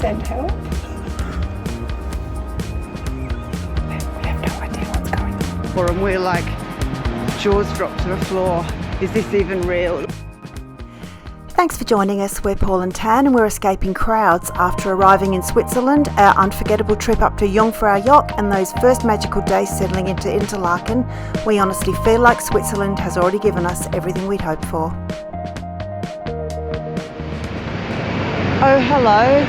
send help? We have no idea what's going on. And we're like, jaws dropped to the floor. Is this even real? Thanks for joining us. We're Paul and Tan, and we're escaping crowds after arriving in Switzerland, our unforgettable trip up to Jungfrau Joch, and those first magical days settling into Interlaken. We honestly feel like Switzerland has already given us everything we'd hoped for. Oh, hello.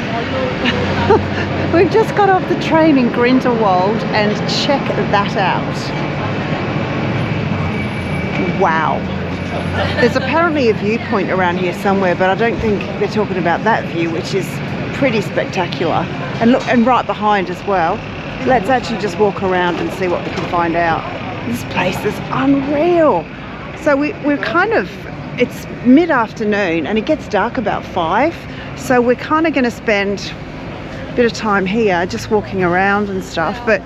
We've just got off the train in Grindelwald, and check that out. Wow. There's apparently a viewpoint around here somewhere, but I don't think they're talking about that view, which is pretty spectacular. And look, and right behind as well. Let's actually just walk around and see what we can find out. This place is unreal. So we're kind of, it's mid-afternoon and it gets dark about 5. So we're kind of going to spend a bit of time here just walking around and stuff, but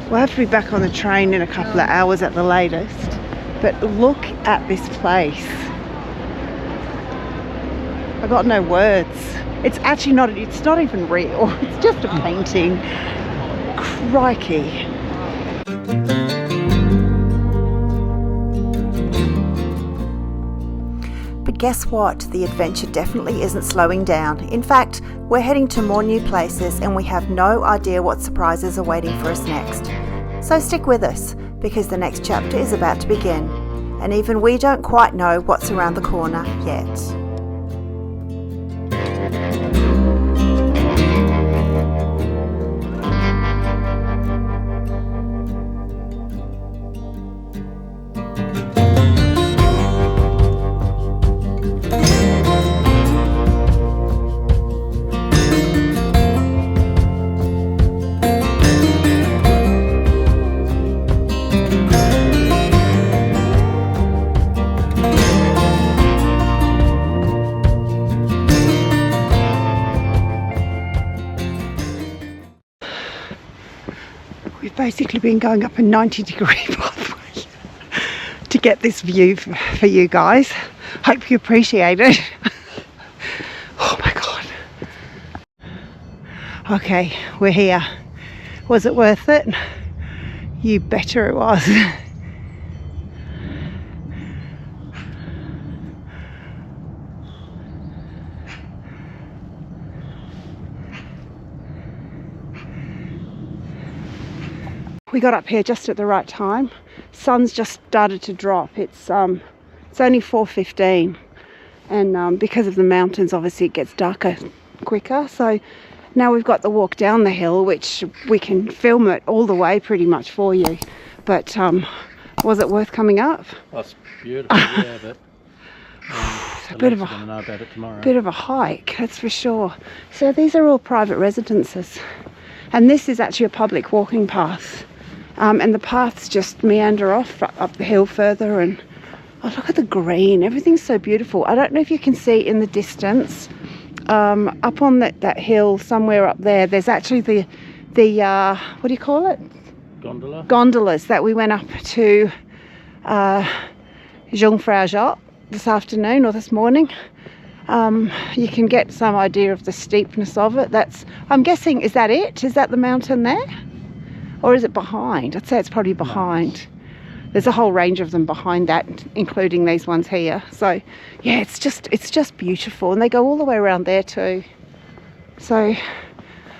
we'll have to be back on the train in a couple of hours at the latest. But look at this place. I got no words. It's actually not, it's not even real. It's just a painting. Crikey. But guess what? The adventure definitely isn't slowing down. In fact, we're heading to more new places and we have no idea what surprises are waiting for us next. So stick with us, because the next chapter is about to begin, and even we don't quite know what's around the corner yet. We've basically been going up a 90-degree pathway to get this view for you guys. Hope you appreciate it. Oh my God. Okay, we're here. Was it worth it? You better it was. We got up here just at the right time. Sun's just started to drop. It's only 4:15, and because of the mountains, obviously it gets darker quicker. So now we've got the walk down the hill, which we can film it all the way pretty much for you. But was it worth coming up? That's beautiful, yeah, but a bit of gonna know about it tomorrow. Bit of a hike, that's for sure. So these are all private residences, and this is actually a public walking path. And the paths just meander off up the hill further, and oh, look at the green. Everything's so beautiful. I don't know if you can see in the distance, up on that hill somewhere up there, there's actually the what do you call it? Gondola? Gondolas that we went up to Jungfrau Joch this afternoon or this morning. You can get some idea of the steepness of it. I'm guessing, is that it? Is that the mountain there? Or is it behind? I'd say it's probably behind. There's a whole range of them behind that, including these ones here. So yeah, it's just beautiful, and they go all the way around there too. So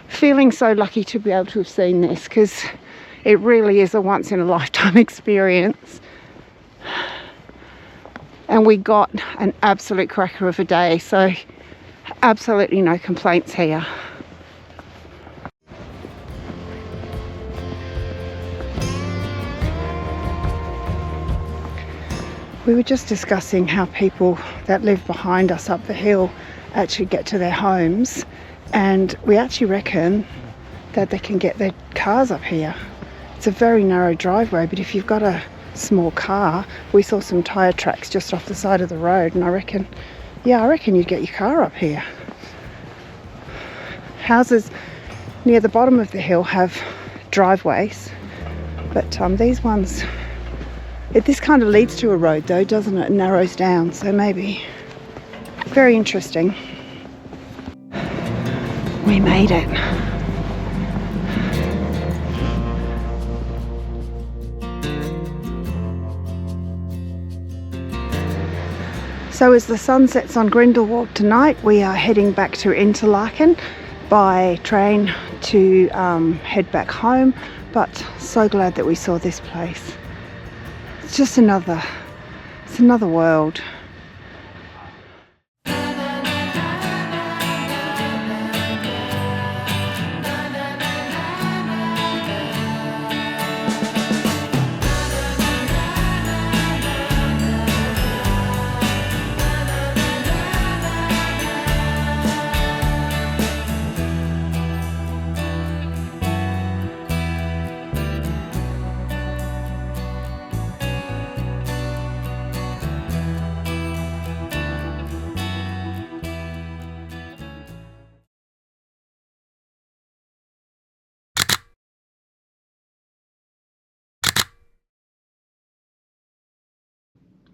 feeling so lucky to be able to have seen this, because it really is a once in a lifetime experience. And we got an absolute cracker of a day, so absolutely no complaints here. We were just discussing how people that live behind us up the hill actually get to their homes, and we actually reckon that they can get their cars up here. It's a very narrow driveway, but if you've got a small car, we saw some tyre tracks just off the side of the road, and I reckon you'd get your car up here. Houses near the bottom of the hill have driveways, but these ones, this kind of leads to a road though, doesn't it? It narrows down, so maybe very interesting. We made it. So as the sun sets on Grindelwald tonight, we are heading back to Interlaken by train to head back home. But so glad that we saw this place. It's just another world.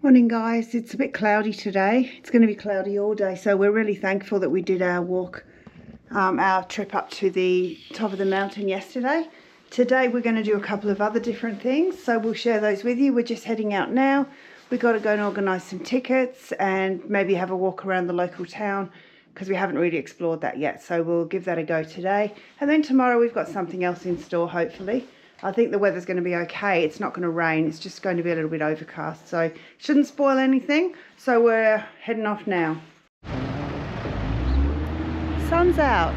Morning guys, it's a bit cloudy today. It's going to be cloudy all day, so we're really thankful that we did our walk, our trip up to the top of the mountain yesterday. Today we're going to do a couple of other different things, so we'll share those with you. We're just heading out now. We've got to go and organise some tickets and maybe have a walk around the local town because we haven't really explored that yet, so we'll give that a go today. And then tomorrow we've got something else in store, hopefully. I think the weather's going to be okay. It's not going to rain. It's just going to be a little bit overcast. So shouldn't spoil anything. So we're heading off now. Sun's out.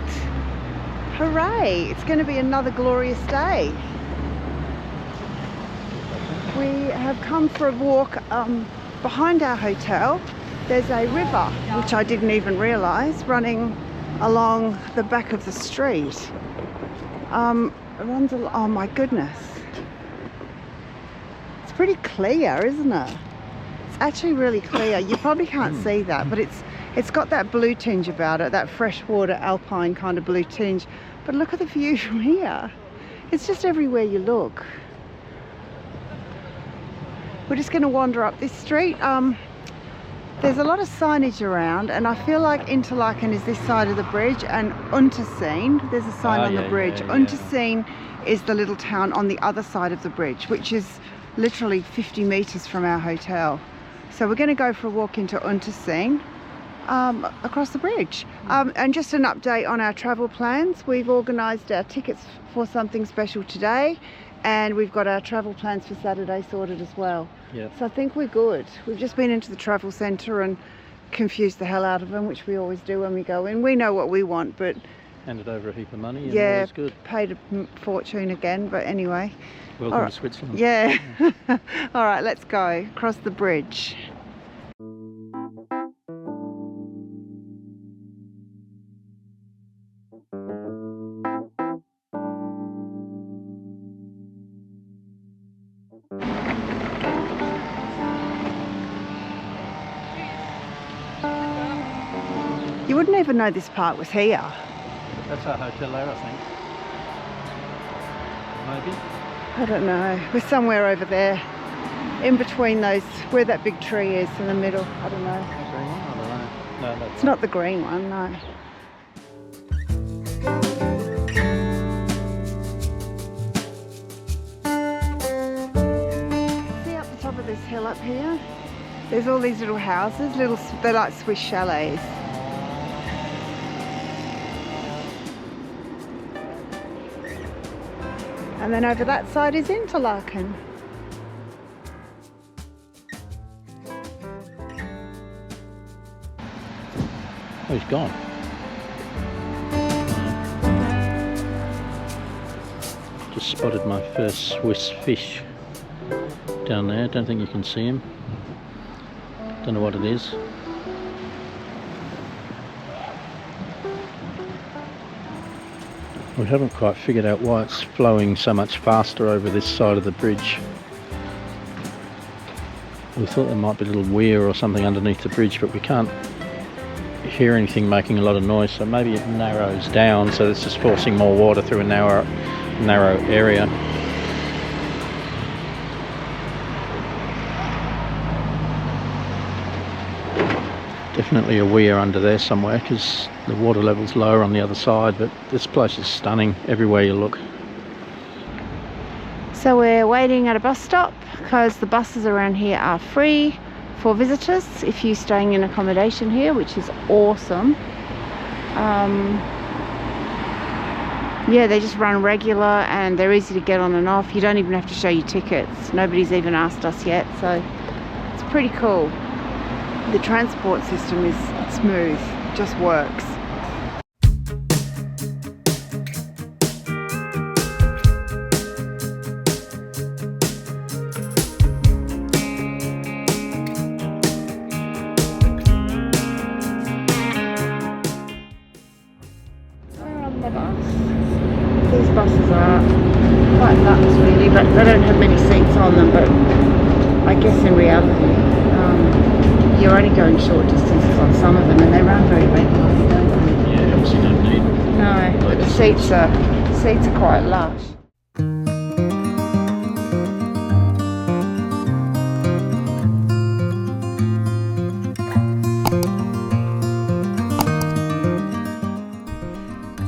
Hooray. It's going to be another glorious day. We have come for a walk behind our hotel. There's a river, which I didn't even realise, running along the back of the street. Oh my goodness, it's pretty clear, isn't it? It's actually really clear. You probably can't see that, but it's got that blue tinge about it, that freshwater alpine kind of blue tinge. But look at the view from here. It's just everywhere you look. We're just going to wander up this street. There's a lot of signage around, and I feel like Interlaken is this side of the bridge, and Unterseen, there's a sign on the bridge. Unterseen is the little town on the other side of the bridge, which is literally 50 metres from our hotel. So we're going to go for a walk into Unterseen across the bridge. And just an update on our travel plans. We've organised our tickets for something special today, and we've got our travel plans for Saturday sorted as well. Yep. So I think we're good. We've just been into the travel centre and confused the hell out of them, which we always do when we go in. We know what we want, but handed over a heap of money and yeah, it's good. Paid a fortune again, but anyway. Welcome to Switzerland. Yeah. All right, let's go across the bridge. You wouldn't even know this part was here. That's our hotel there, I think. Maybe? I don't know. We're somewhere over there. In between those, where that big tree is in the middle. I don't know. The green one? I don't know. No, that's it's not the green one, no. See up the top of this hill up here? There's all these little houses, they're like Swiss chalets. And then over that side is Interlaken. Oh, he's gone. Just spotted my first Swiss fish down there. Don't think you can see him. Don't know what it is. We haven't quite figured out why it's flowing so much faster over this side of the bridge. We thought there might be a little weir or something underneath the bridge, but we can't hear anything making a lot of noise, so maybe it narrows down, so it's just forcing more water through a narrow area. Definitely a weir under there somewhere because the water level's lower on the other side, but this place is stunning everywhere you look. So we're waiting at a bus stop because the buses around here are free for visitors if you're staying in accommodation here, which is awesome. Yeah, they just run regular and they're easy to get on and off. You don't even have to show your tickets. Nobody's even asked us yet, so it's pretty cool. The transport system is smooth, just works. These buses are quite nuts really, but they don't have many seats on them, but I guess in reality you're only going short distances on some of them and they run very regularly, don't they? Yeah, obviously don't need. No, but the seats are quite lush.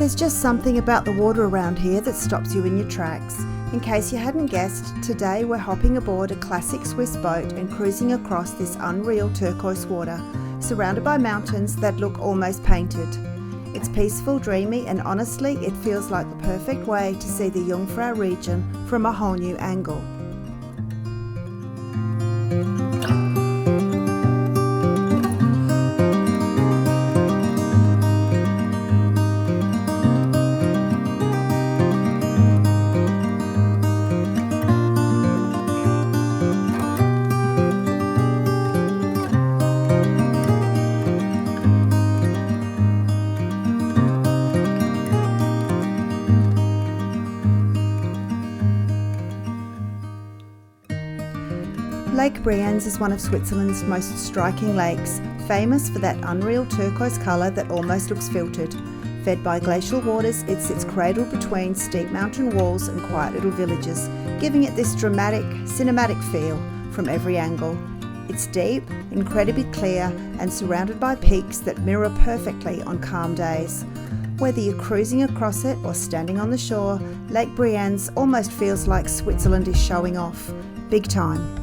There's just something about the water around here that stops you in your tracks. In case you hadn't guessed, today we're hopping aboard a classic Swiss boat and cruising across this unreal turquoise water, surrounded by mountains that look almost painted. It's peaceful, dreamy, and honestly, it feels like the perfect way to see the Jungfrau region from a whole new angle. Lake Brienz is one of Switzerland's most striking lakes, famous for that unreal turquoise colour that almost looks filtered. Fed by glacial waters, it sits cradled between steep mountain walls and quiet little villages, giving it this dramatic, cinematic feel from every angle. It's deep, incredibly clear, and surrounded by peaks that mirror perfectly on calm days. Whether you're cruising across it or standing on the shore, Lake Brienz almost feels like Switzerland is showing off. Big time.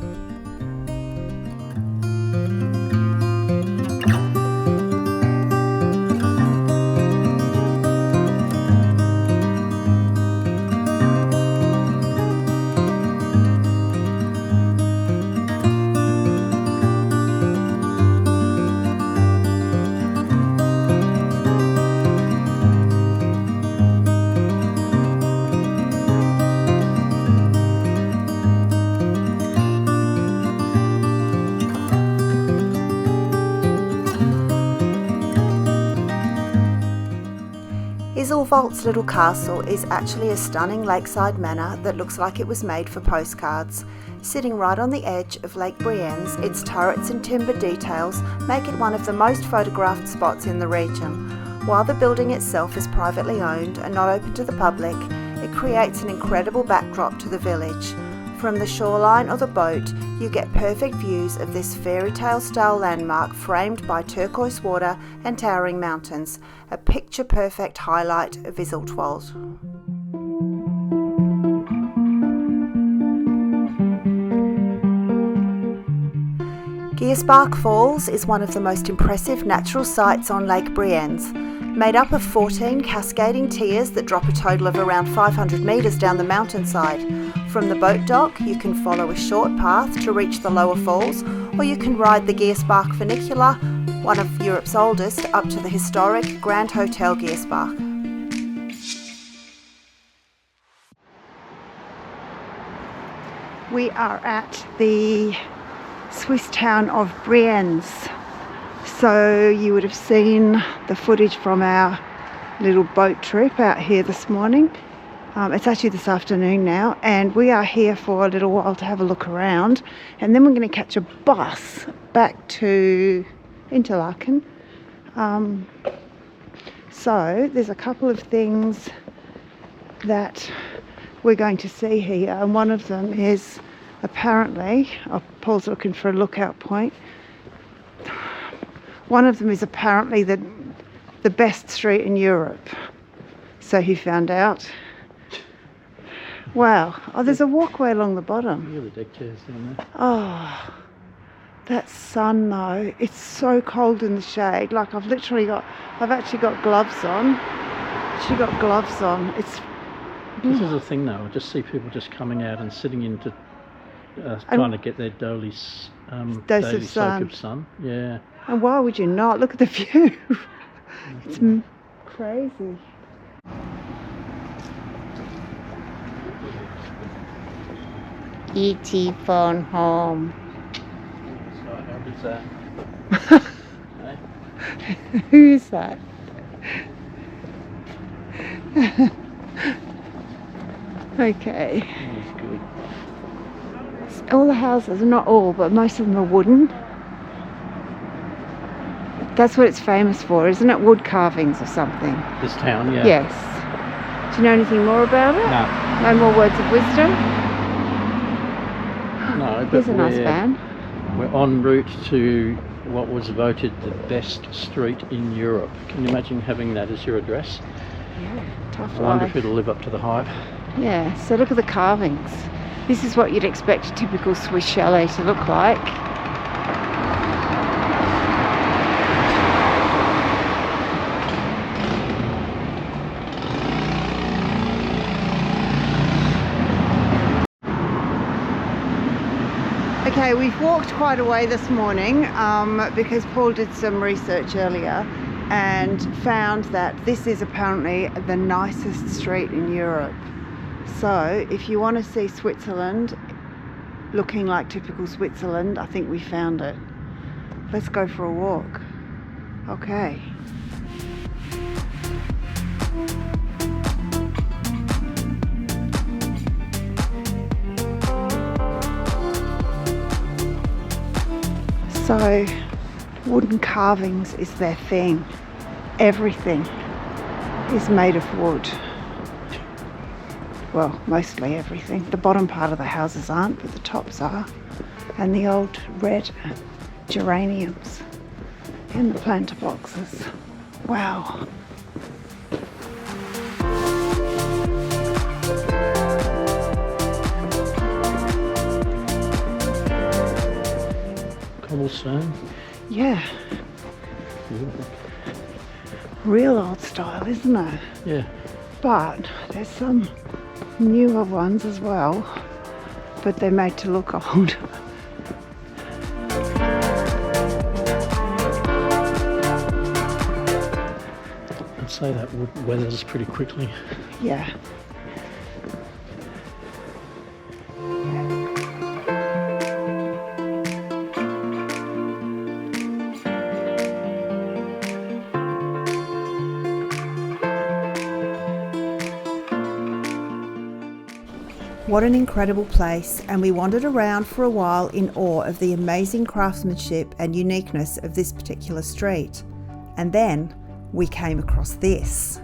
Isolwald's little castle is actually a stunning lakeside manor that looks like it was made for postcards. Sitting right on the edge of Lake Brienz, its turrets and timber details make it one of the most photographed spots in the region. While the building itself is privately owned and not open to the public, it creates an incredible backdrop to the village. From the shoreline or the boat, you get perfect views of this fairytale style landmark framed by turquoise water and towering mountains, a picture-perfect highlight of Isolwald. Giersbach Falls is one of the most impressive natural sights on Lake Brienz. Made up of 14 cascading tiers that drop a total of around 500 metres down the mountainside. From the boat dock, you can follow a short path to reach the lower falls, or you can ride the Giersbach funicular, one of Europe's oldest, up to the historic Grand Hotel Giersbach. We are at the Swiss town of Brienz. So you would have seen the footage from our little boat trip out here this morning. It's actually this afternoon now, and we are here for a little while to have a look around, and then we're going to catch a bus back to Interlaken. So there's a couple of things that we're going to see here, and one of them is apparently, Paul's looking for a lookout point. One of them is apparently the best street in Europe. So he found out. Wow. Oh, there's a walkway along the bottom. Look at the deck chairs down there. Oh, that sun though. It's so cold in the shade. Like I've actually got gloves on. It's This is the thing though, I just see people just coming out and sitting into trying to get their daily dose soak of sun. Yeah. And why would you not? Look at the view. It's crazy. E.T. phone home. So how is that? Who is that? Okay. That's good. All the houses, not all, but most of them are wooden. That's what it's famous for, isn't it? Wood carvings or something. This town, yeah. Yes. Do you know anything more about it? No. No more words of wisdom? No, but Here's a nice van. we're en route to what was voted the best street in Europe. Can you imagine having that as your address? Yeah, tough I wonder life. if it'll live up to the hype. Yeah, so look at the carvings. This is what you'd expect a typical Swiss chalet to look like. Okay, we've walked quite a way this morning because Paul did some research earlier and found that this is apparently the nicest street in Europe. So if you want to see Switzerland looking like typical Switzerland, I think we found it. Let's go for a walk. Okay. So, wooden carvings is their thing. Everything is made of wood. Well, mostly everything. The bottom part of the houses aren't, but the tops are. And the old red geraniums in the planter boxes. Wow. Cobblestone. Yeah, Beautiful. real old style, isn't it? Yeah. But there's some newer ones as well, but they're made to look old. I'd say that weathers pretty quickly. Yeah. What an incredible place, and we wandered around for a while in awe of the amazing craftsmanship and uniqueness of this particular street. And then we came across this.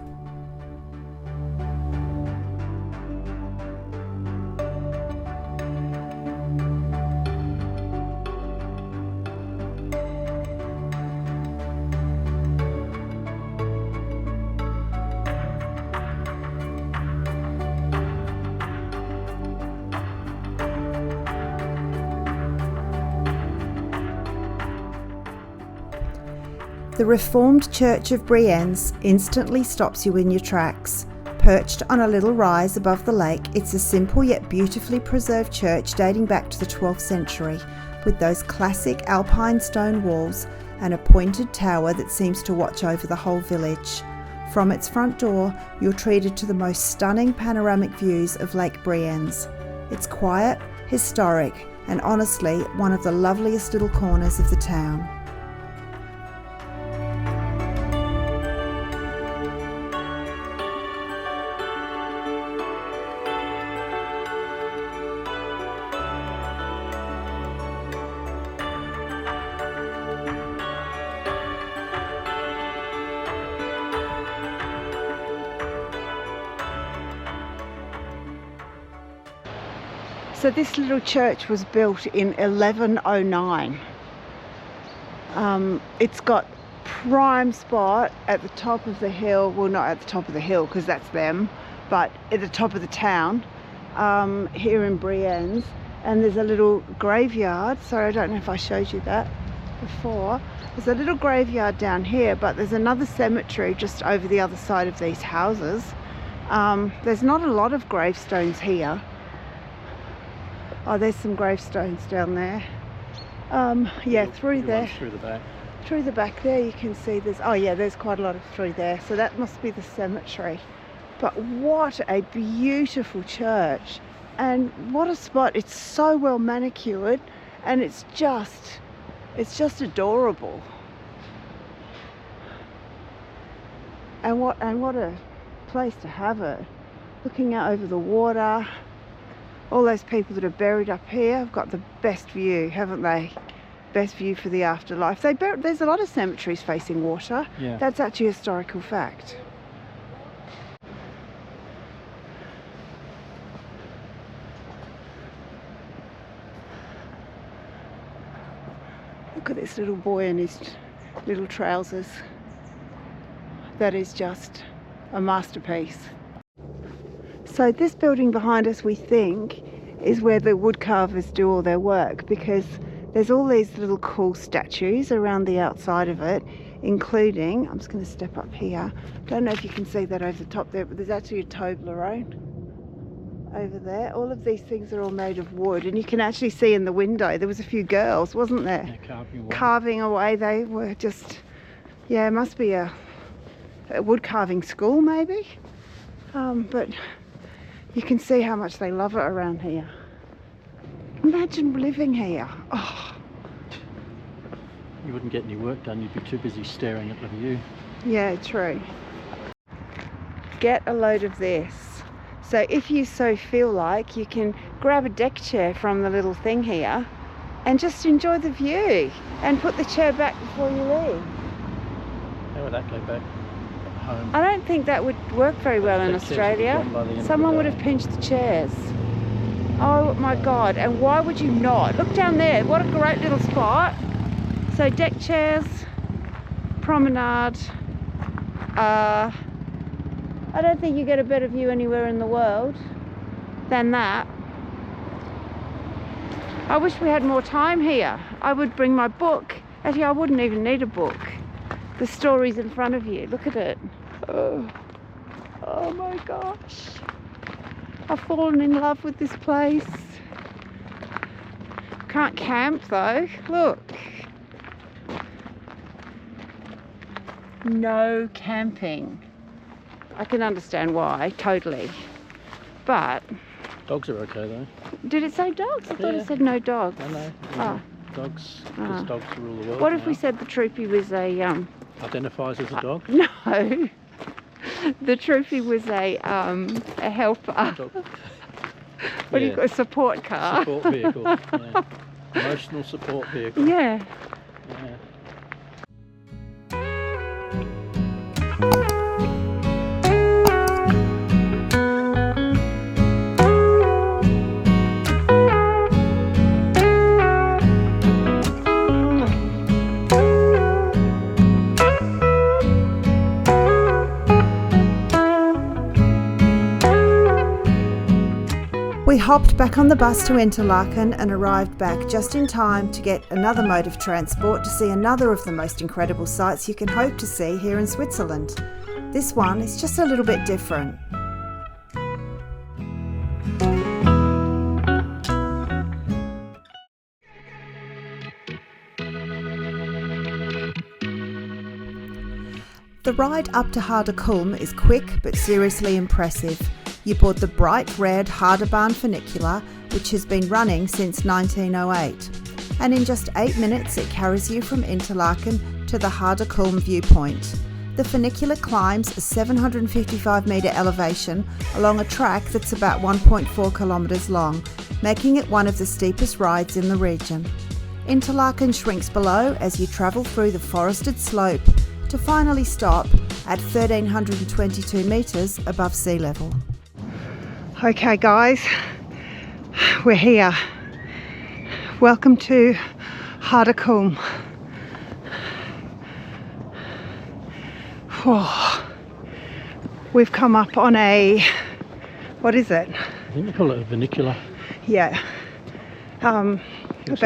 The Reformed Church of Brienz instantly stops you in your tracks. Perched on a little rise above the lake, it's a simple yet beautifully preserved church dating back to the 12th century, with those classic alpine stone walls and a pointed tower that seems to watch over the whole village. From its front door, you're treated to the most stunning panoramic views of Lake Brienz. It's quiet, historic, and honestly one of the loveliest little corners of the town. So this little church was built in 1109. It's got prime spot at the top of the hill. Well, not at the top of the hill because that's them, but at the top of the town here in Brienz. And there's a little graveyard. Sorry, I don't know if I showed you that before. There's a little graveyard down here, but there's another cemetery just over the other side of these houses. There's not a lot of gravestones here. Oh, there's some gravestones down there. Yeah, through there. Through the back. Through the back there you can see there's, oh yeah, there's quite a lot of through there. So that must be the cemetery. But what a beautiful church. And what a spot. It's so well manicured and it's just adorable. And what a place to have it. Looking out over the water. All those people that are buried up here have got the best view, haven't they? Best view for the afterlife. There's a lot of cemeteries facing water. Yeah. That's actually a historical fact. Look at this little boy in his little trousers. That is just a masterpiece. So this building behind us, we think, is where the woodcarvers do all their work, because there's all these little cool statues around the outside of it, including, I'm just going to step up here, don't know if you can see that over the top there, but there's actually a Toblerone over there. All of these things are all made of wood, and you can actually see in the window there was a few girls, wasn't there? Yeah, carving away. They were just, yeah, it must be a wood carving school maybe. But you can see how much they love it around here. Imagine living here. Oh. You wouldn't get any work done, you'd be too busy staring at the view. Yeah, true. Get a load of this. So if you so feel like, you can grab a deck chair from the little thing here and just enjoy the view and put the chair back before you leave. How would that go back home? I don't think that would work very well in Australia. Someone would have pinched the chairs. Oh my God, and why would you not? Look down there, what a great little spot. So deck chairs, promenade. I don't think you get a better view anywhere in the world than that. I wish we had more time here. I would bring my book. Actually, I wouldn't even need a book. The story's in front of you. Look at it. Oh my gosh. I've fallen in love with this place. Can't camp though. Look. No camping. I can understand why, totally. But Dogs are okay though. did it say dogs? I thought it said no dogs. No. Oh. Dogs, because dogs rule the world. What if now. we said the troopy was a Identifies as a dog? no. The troopy was a helper. Dog. What do you call a support car? Support vehicle. Yeah. Emotional support vehicle. Yeah. Yeah. We hopped back on the bus to Interlaken and arrived back just in time to get another mode of transport to see another of the most incredible sights you can hope to see here in Switzerland. This one is just a little bit different. The ride up to Kulm is quick but seriously impressive. You board the bright red Harderbahn funicular, which has been running since 1908. And in just 8 minutes it carries you from Interlaken to the Kulm viewpoint. The funicular climbs a 755 metre elevation along a track that's about 1.4 kilometres long, making it one of the steepest rides in the region. Interlaken shrinks below as you travel through the forested slope to finally stop at 1,322 metres above sea level. Okay guys, we're here. Welcome to Kulm. Oh, we've come up on a, what is it? I think they call it a vernacular. Yeah. Looks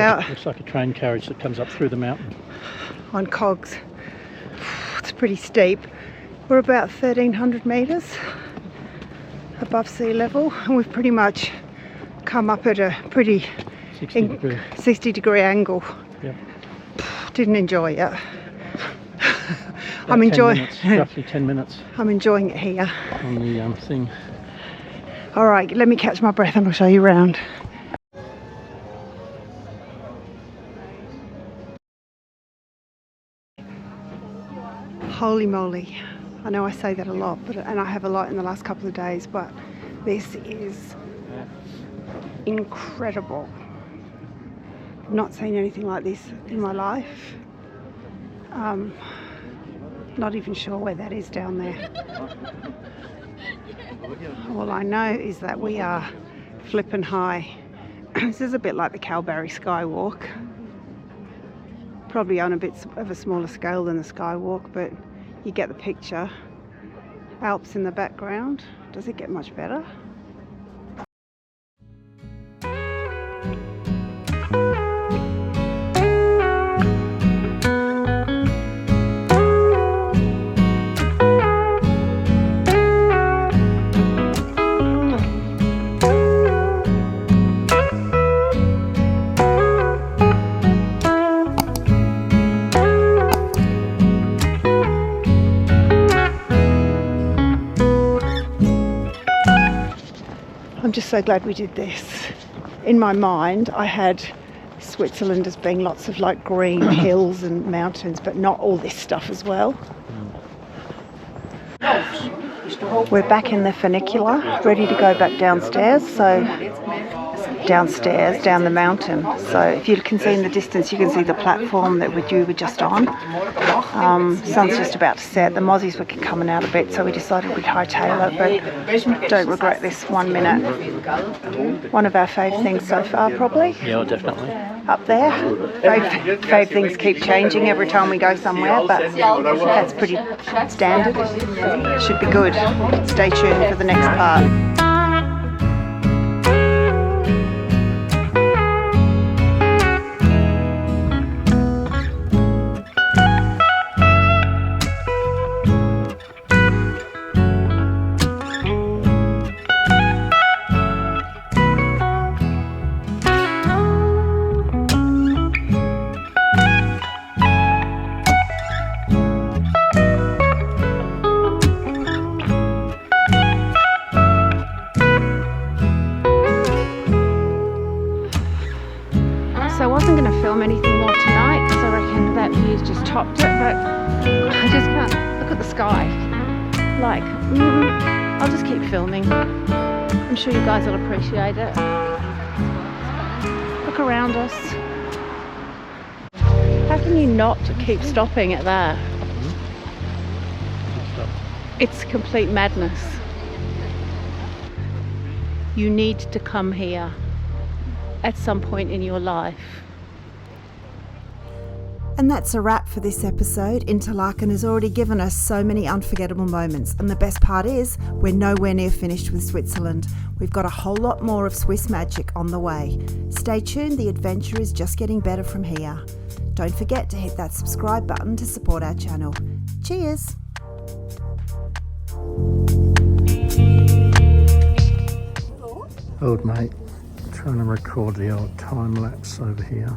like a train carriage that comes up through the mountain. On cogs. It's pretty steep. We're about 1,300 metres above sea level, and we've pretty much come up at a pretty 60-degree angle. Yep. Didn't enjoy it. I'm enjoying roughly 10 minutes. I'm enjoying it here. On the thing. All right, let me catch my breath and I'll show you around. Holy moly. I know I say that a lot, and I have a lot in the last couple of days, but this is incredible. I've not seen anything like this in my life. Not even sure where that is down there. All I know is that we are flipping high. This is a bit like the Kalbarri skywalk. Probably on a bit of a smaller scale than the skywalk, but you get the picture. Alps in the background. Does it get much better? I'm just so glad we did this. In my mind, I had Switzerland as being lots of like green hills and mountains, but not all this stuff as well. We're back in the funicular, ready to go back downstairs. So downstairs, down the mountain. So if you can see in the distance, you can see the platform that we were just on. Sun's just about to set. The mozzies were coming out a bit, so we decided we'd hightail it, but don't regret this 1 minute. One of our fave things so far, probably. Yeah, definitely. Up there. Fave things keep changing every time we go somewhere, but that's pretty standard. Should be good. Stay tuned for the next part. So I wasn't going to film anything more tonight because I reckon that view's just topped it, but I just can't look at the sky. Like, I'll just keep filming. I'm sure you guys will appreciate it. Look around us. How can you not keep stopping at that? It's complete madness. You need to come here at some point in your life. And that's a wrap for this episode. Interlaken has already given us so many unforgettable moments, and the best part is we're nowhere near finished with Switzerland. We've got a whole lot more of Swiss magic on the way. Stay tuned, the adventure is just getting better from here. Don't forget to hit that subscribe button to support our channel. Cheers! Old mate, trying to record the old time lapse over here.